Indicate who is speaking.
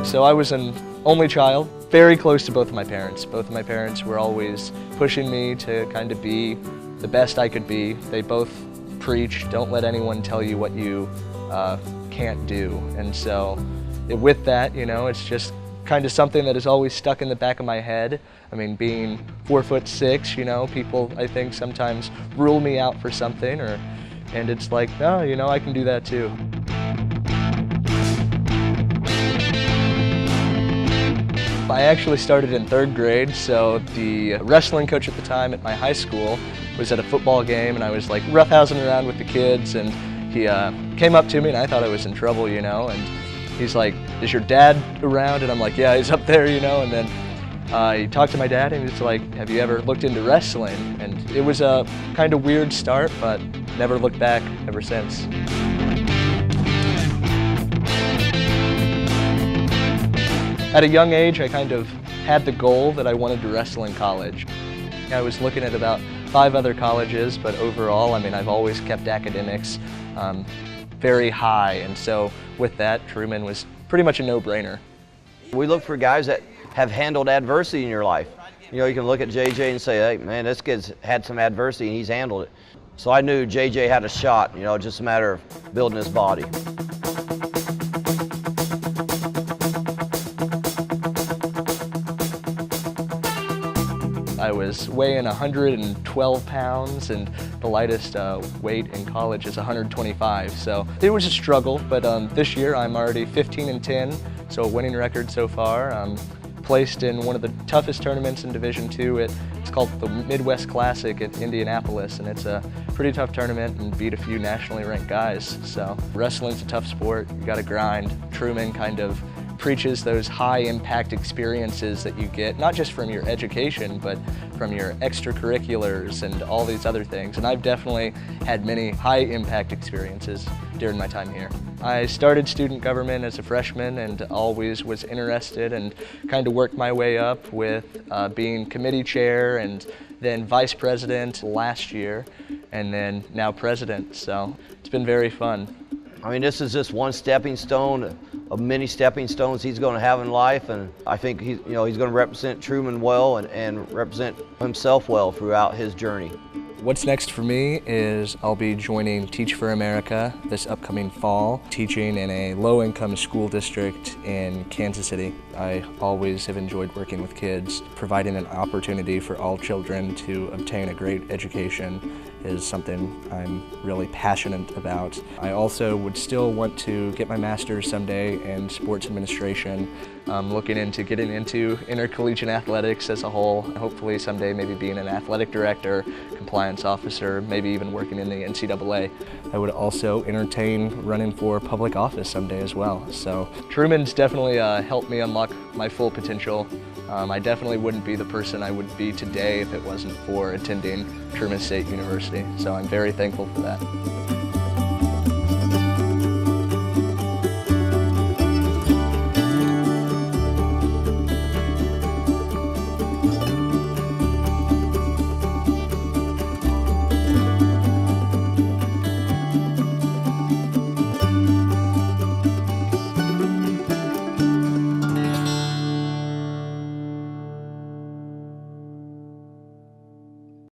Speaker 1: So I was an only child, very close to both of my parents. Both of my parents were always pushing me to kind of be the best I could be. They both preach, don't let anyone tell you what you can't do. And so with that, you know, it's just kind of something that is always stuck in the back of my head. I mean, being 4'6", you know, people I think sometimes rule me out for something, and it's like, no, you know, I can do that too. I actually started in 3rd grade, so the wrestling coach at the time at my high school was at a football game, and I was like roughhousing around with the kids, and he came up to me, and I thought I was in trouble, you know, and he's like, "Is your dad around?" And I'm like, "Yeah, he's up there," you know, and then he talked to my dad, and he's like, "Have you ever looked into wrestling?" And it was a kind of weird start, but never looked back ever since. At a young age, I kind of had the goal that I wanted to wrestle in college. I was looking at about 5 other colleges, but overall, I mean, I've always kept academics very high, and so with that, Truman was pretty much a no-brainer.
Speaker 2: We look for guys that have handled adversity in your life. You know, you can look at JJ and say, "Hey, man, this kid's had some adversity and he's handled it." So I knew JJ had a shot, you know, just a matter of building his body.
Speaker 1: I was weighing 112 pounds, and the lightest weight in college is 125, so it was a struggle, but this year I'm already 15-10, so a winning record so far. I'm placed in one of the toughest tournaments in Division II. It's called the Midwest Classic at Indianapolis, and it's a pretty tough tournament and beat a few nationally ranked guys. So wrestling's a tough sport, you gotta grind. Truman kind of preaches those high impact experiences that you get, not just from your education, but from your extracurriculars and all these other things. And I've definitely had many high impact experiences during my time here. I started student government as a freshman and always was interested and kind of worked my way up with being committee chair and then vice president last year, and then now president. So it's been very fun.
Speaker 2: I mean, this is just one stepping stone of many stepping stones he's going to have in life, and I think he's going to represent Truman well and represent himself well throughout his journey.
Speaker 1: What's next for me is I'll be joining Teach for America this upcoming fall, teaching in a low-income school district in Kansas City. I always have enjoyed working with kids. Providing an opportunity for all children to obtain a great education is something I'm really passionate about. I also would still want to get my master's someday in sports administration. I'm looking into getting into intercollegiate athletics as a whole. Hopefully someday maybe being an athletic director, compliance officer, maybe even working in the NCAA. I would also entertain running for public office someday as well. So Truman's definitely helped me unlock my full potential. I definitely wouldn't be the person I would be today if it wasn't for attending Truman State University. So I'm very thankful for that.